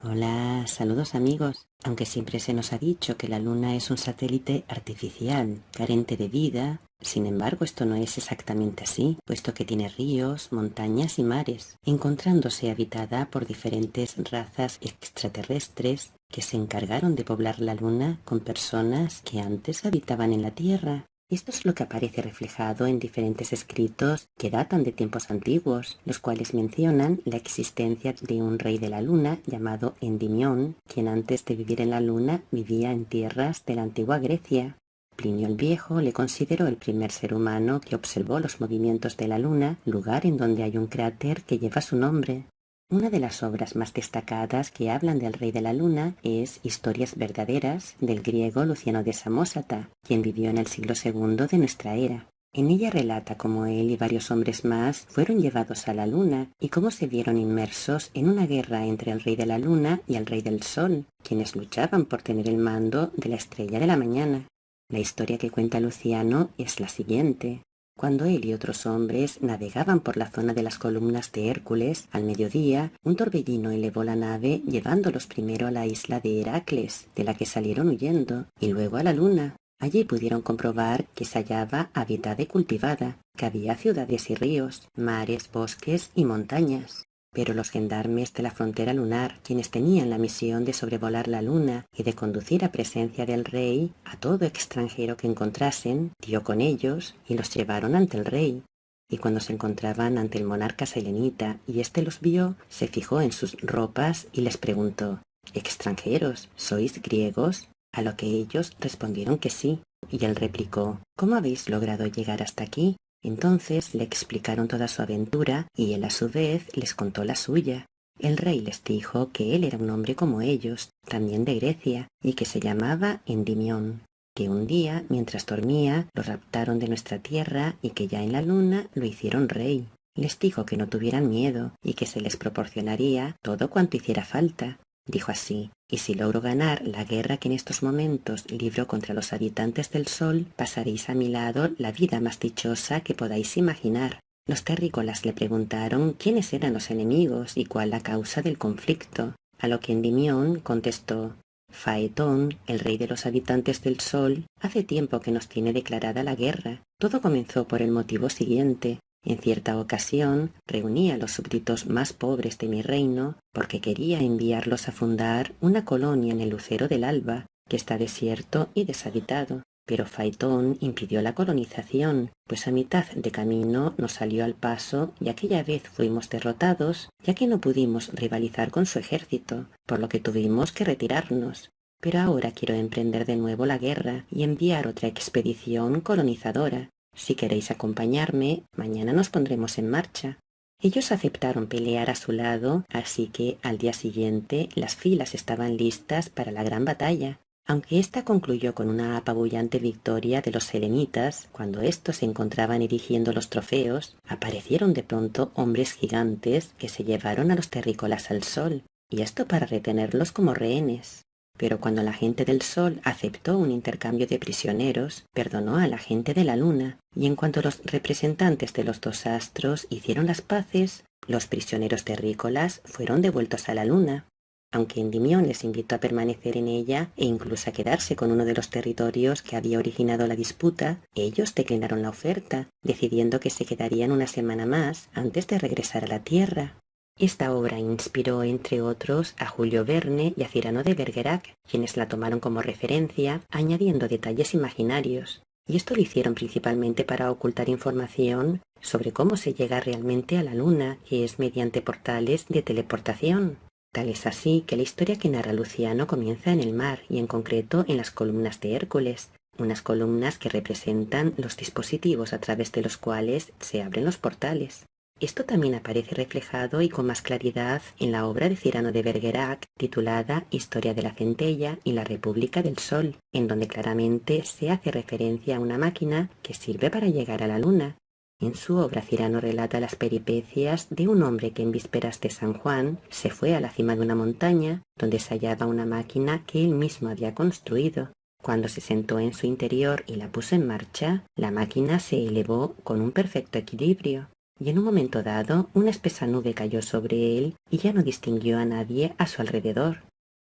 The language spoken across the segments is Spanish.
Hola, saludos amigos. Aunque siempre se nos ha dicho que la Luna es un satélite artificial, carente de vida, sin embargo esto no es exactamente así, puesto que tiene ríos, montañas y mares, encontrándose habitada por diferentes razas extraterrestres que se encargaron de poblar la Luna con personas que antes habitaban en la Tierra. Esto es lo que aparece reflejado en diferentes escritos que datan de tiempos antiguos, los cuales mencionan la existencia de un rey de la luna llamado Endimión, quien antes de vivir en la luna vivía en tierras de la antigua Grecia. Plinio el Viejo le consideró el primer ser humano que observó los movimientos de la luna, lugar en donde hay un cráter que lleva su nombre. Una de las obras más destacadas que hablan del rey de la luna es Historias verdaderas del griego Luciano de Samosata, quien vivió en el siglo II de nuestra era. En ella relata cómo él y varios hombres más fueron llevados a la luna y cómo se vieron inmersos en una guerra entre el rey de la luna y el rey del sol, quienes luchaban por tener el mando de la estrella de la mañana. La historia que cuenta Luciano es la siguiente. Cuando él y otros hombres navegaban por la zona de las columnas de Hércules, al mediodía, un torbellino elevó la nave llevándolos primero a la isla de Heracles, de la que salieron huyendo, y luego a la luna. Allí pudieron comprobar que se hallaba habitada y cultivada, que había ciudades y ríos, mares, bosques y montañas. Pero los gendarmes de la frontera lunar, quienes tenían la misión de sobrevolar la luna y de conducir a presencia del rey a todo extranjero que encontrasen, dio con ellos y los llevaron ante el rey. Y cuando se encontraban ante el monarca selenita y éste los vio, se fijó en sus ropas y les preguntó: «¿Extranjeros? ¿Sois griegos?». A lo que ellos respondieron que sí, y él replicó: «¿Cómo habéis logrado llegar hasta aquí?». Entonces le explicaron toda su aventura y él a su vez les contó la suya. El rey les dijo que él era un hombre como ellos, también de Grecia, y que se llamaba Endimión, que un día, mientras dormía, lo raptaron de nuestra tierra y que ya en la luna lo hicieron rey. Les dijo que no tuvieran miedo y que se les proporcionaría todo cuanto hiciera falta. Dijo así: «Y si logro ganar la guerra que en estos momentos libro contra los habitantes del sol, pasaréis a mi lado la vida más dichosa que podáis imaginar». Los terrícolas le preguntaron quiénes eran los enemigos y cuál la causa del conflicto, a lo que Endimión contestó: «Faetón, el rey de los habitantes del sol, hace tiempo que nos tiene declarada la guerra. Todo comenzó por el motivo siguiente. En cierta ocasión reuní a los súbditos más pobres de mi reino porque quería enviarlos a fundar una colonia en el lucero del alba, que está desierto y deshabitado. Pero Faetón impidió la colonización, pues a mitad de camino nos salió al paso y aquella vez fuimos derrotados, ya que no pudimos rivalizar con su ejército, por lo que tuvimos que retirarnos. Pero ahora quiero emprender de nuevo la guerra y enviar otra expedición colonizadora. Si queréis acompañarme, mañana nos pondremos en marcha». Ellos aceptaron pelear a su lado, así que al día siguiente las filas estaban listas para la gran batalla. Aunque ésta concluyó con una apabullante victoria de los selenitas, cuando éstos se encontraban erigiendo los trofeos, aparecieron de pronto hombres gigantes que se llevaron a los terrícolas al sol, y esto para retenerlos como rehenes. Pero cuando la gente del sol aceptó un intercambio de prisioneros, perdonó a la gente de la luna, y en cuanto los representantes de los dos astros hicieron las paces, los prisioneros terrícolas fueron devueltos a la luna. Aunque Endimión les invitó a permanecer en ella e incluso a quedarse con uno de los territorios que había originado la disputa, ellos declinaron la oferta, decidiendo que se quedarían una semana más antes de regresar a la Tierra. Esta obra inspiró, entre otros, a Julio Verne y a Cyrano de Bergerac, quienes la tomaron como referencia, añadiendo detalles imaginarios. Y esto lo hicieron principalmente para ocultar información sobre cómo se llega realmente a la Luna, que es mediante portales de teleportación. Tal es así que la historia que narra Luciano comienza en el mar y en concreto en las columnas de Hércules, unas columnas que representan los dispositivos a través de los cuales se abren los portales. Esto también aparece reflejado y con más claridad en la obra de Cyrano de Bergerac titulada Historia de la centella y la República del Sol, en donde claramente se hace referencia a una máquina que sirve para llegar a la luna. En su obra Cyrano relata las peripecias de un hombre que en vísperas de San Juan se fue a la cima de una montaña donde se hallaba una máquina que él mismo había construido. Cuando se sentó en su interior y la puso en marcha, la máquina se elevó con un perfecto equilibrio. y en un momento dado una espesa nube cayó sobre él y ya no distinguió a nadie a su alrededor.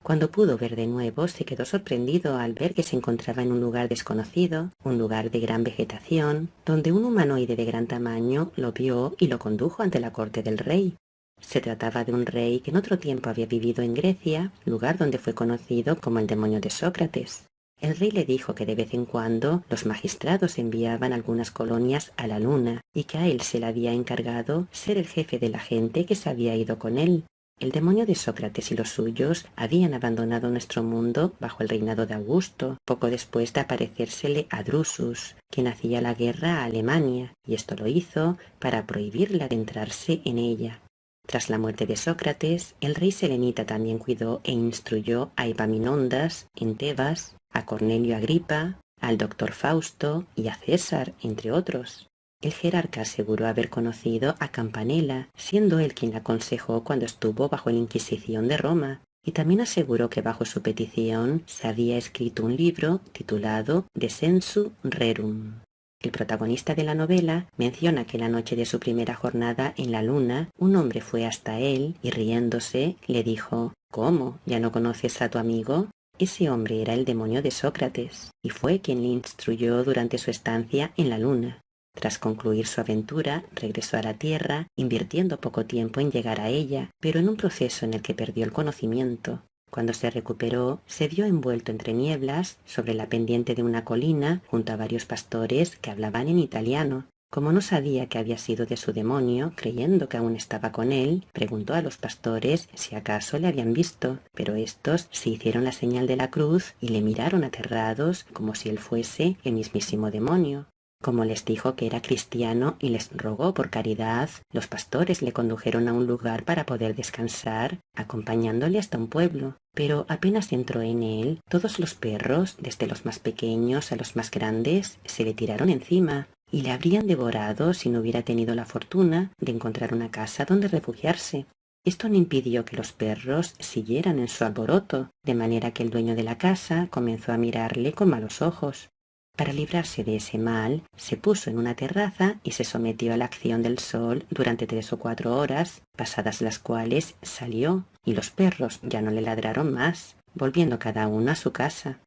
Cuando pudo ver de nuevo, se quedó sorprendido al ver que se encontraba en un lugar desconocido, un lugar de gran vegetación, donde un humanoide de gran tamaño lo vio y lo condujo ante la corte del rey. Se trataba de un rey que en otro tiempo había vivido en Grecia, lugar donde fue conocido como el demonio de Sócrates. El rey le dijo que de vez en cuando los magistrados enviaban algunas colonias a la luna y que a él se le había encargado ser el jefe de la gente que se había ido con él. El demonio de Sócrates y los suyos habían abandonado nuestro mundo bajo el reinado de Augusto, poco después de aparecérsele a Drusus, quien hacía la guerra a Alemania, y esto lo hizo para prohibirle adentrarse en ella. Tras la muerte de Sócrates, el rey selenita también cuidó e instruyó a Epaminondas en Tebas, a Cornelio Agripa, al doctor Fausto y a César, entre otros. El jerarca aseguró haber conocido a Campanella, siendo él quien la aconsejó cuando estuvo bajo la Inquisición de Roma, y también aseguró que bajo su petición se había escrito un libro titulado De Sensu Rerum. El protagonista de la novela menciona que la noche de su primera jornada en la luna, un hombre fue hasta él y riéndose le dijo: «¿Cómo? ¿Ya no conoces a tu amigo?». Ese hombre era el demonio de Sócrates, y fue quien le instruyó durante su estancia en la luna. Tras concluir su aventura, regresó a la Tierra, invirtiendo poco tiempo en llegar a ella, pero en un proceso en el que perdió el conocimiento. Cuando se recuperó, se vio envuelto entre nieblas sobre la pendiente de una colina junto a varios pastores que hablaban en italiano. Como no sabía que había sido de su demonio, creyendo que aún estaba con él, preguntó a los pastores si acaso le habían visto, pero éstos se hicieron la señal de la cruz y le miraron aterrados como si él fuese el mismísimo demonio. Como les dijo que era cristiano y les rogó por caridad, los pastores le condujeron a un lugar para poder descansar, acompañándole hasta un pueblo. Pero apenas entró en él, todos los perros, desde los más pequeños a los más grandes, se le tiraron encima y le habrían devorado si no hubiera tenido la fortuna de encontrar una casa donde refugiarse. Esto no impidió que los perros siguieran en su alboroto, de manera que el dueño de la casa comenzó a mirarle con malos ojos. Para librarse de ese mal, se puso en una terraza y se sometió a la acción del sol durante 3 o 4 horas, pasadas las cuales salió, y los perros ya no le ladraron más, volviendo cada uno a su casa.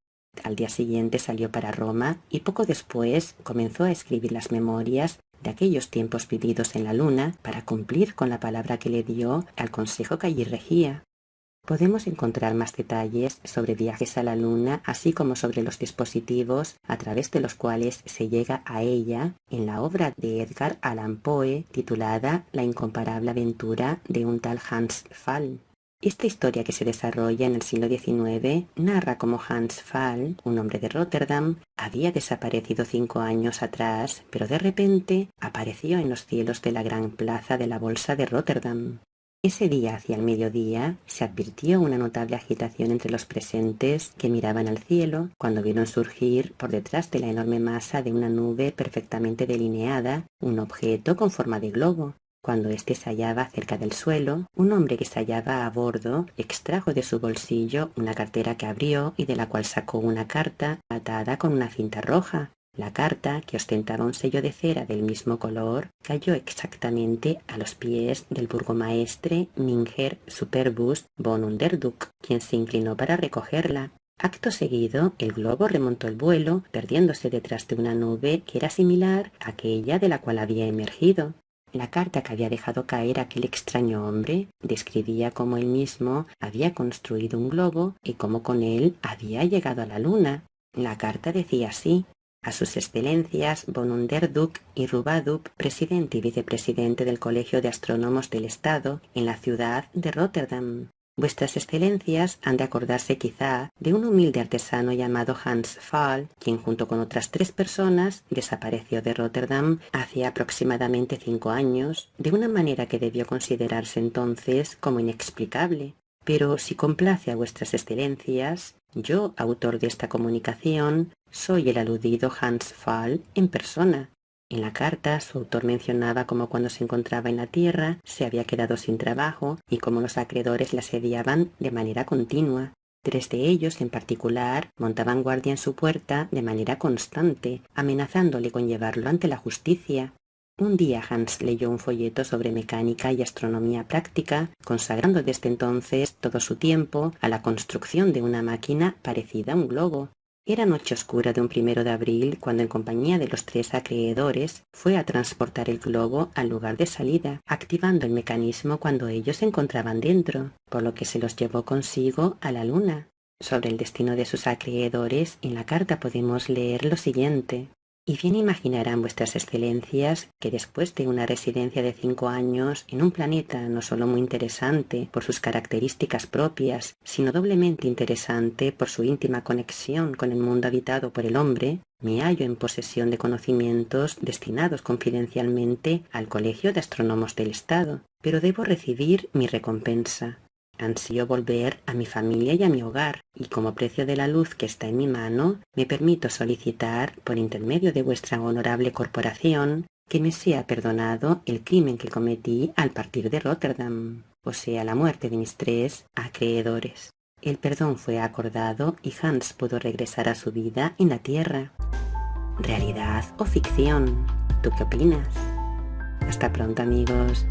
Al día siguiente salió para Roma y poco después comenzó a escribir las memorias de aquellos tiempos vividos en la luna para cumplir con la palabra que le dio al consejo que allí regía. Podemos encontrar más detalles sobre viajes a la luna, así como sobre los dispositivos a través de los cuales se llega a ella en la obra de Edgar Allan Poe titulada La incomparable aventura de un tal Hans Pfaall. Esta historia, que se desarrolla en el siglo XIX, narra cómo Hans Pfaall, un hombre de Rotterdam, había desaparecido 5 años atrás, pero de repente apareció en los cielos de la gran plaza de la Bolsa de Rotterdam. Ese día, hacia el mediodía, se advirtió una notable agitación entre los presentes que miraban al cielo cuando vieron surgir por detrás de la enorme masa de una nube perfectamente delineada un objeto con forma de globo. Cuando éste se hallaba cerca del suelo, un hombre que se hallaba a bordo extrajo de su bolsillo una cartera que abrió y de la cual sacó una carta atada con una cinta roja. La carta, que ostentaba un sello de cera del mismo color, cayó exactamente a los pies del burgomaestre Minger Superbus von Underduk, quien se inclinó para recogerla. Acto seguido, el globo remontó el vuelo, perdiéndose detrás de una nube que era similar a aquella de la cual había emergido. La carta que había dejado caer aquel extraño hombre describía cómo él mismo había construido un globo y cómo con él había llegado a la luna. La carta decía así: a sus excelencias von Underduk y Rubaduk, presidente y vicepresidente del Colegio de Astrónomos del Estado en la ciudad de Rotterdam. Vuestras excelencias han de acordarse quizá de un humilde artesano llamado Hans Pfaall, quien junto con otras 3 personas desapareció de Rotterdam hace aproximadamente 5 años, de una manera que debió considerarse entonces como inexplicable. Pero si complace a vuestras excelencias, yo, autor de esta comunicación, soy el aludido Hans Pfaall en persona. En la carta, su autor mencionaba cómo cuando se encontraba en la Tierra se había quedado sin trabajo y cómo los acreedores le asediaban de manera continua. 3 de ellos, en particular, montaban guardia en su puerta de manera constante, amenazándole con llevarlo ante la justicia. Un día Hans leyó un folleto sobre mecánica y astronomía práctica, consagrando desde entonces todo su tiempo a la construcción de una máquina parecida a un globo. Era noche oscura de un 1 de abril cuando en compañía de los 3 acreedores fue a transportar el globo al lugar de salida, activando el mecanismo cuando ellos se encontraban dentro, por lo que se los llevó consigo a la luna. Sobre el destino de sus acreedores, en la carta podemos leer lo siguiente. Y bien imaginarán vuestras excelencias que después de una residencia de 5 años en un planeta no solo muy interesante por sus características propias, sino doblemente interesante por su íntima conexión con el mundo habitado por el hombre, me hallo en posesión de conocimientos destinados confidencialmente al Colegio de Astrónomos del Estado, pero debo recibir mi recompensa. Ansío volver a mi familia y a mi hogar, y como precio de la luz que está en mi mano, me permito solicitar, por intermedio de vuestra honorable corporación, que me sea perdonado el crimen que cometí al partir de Rotterdam, o sea, la muerte de mis 3 acreedores. El perdón fue acordado y Hans pudo regresar a su vida en la Tierra. ¿Realidad o ficción? ¿Tú qué opinas? Hasta pronto, amigos.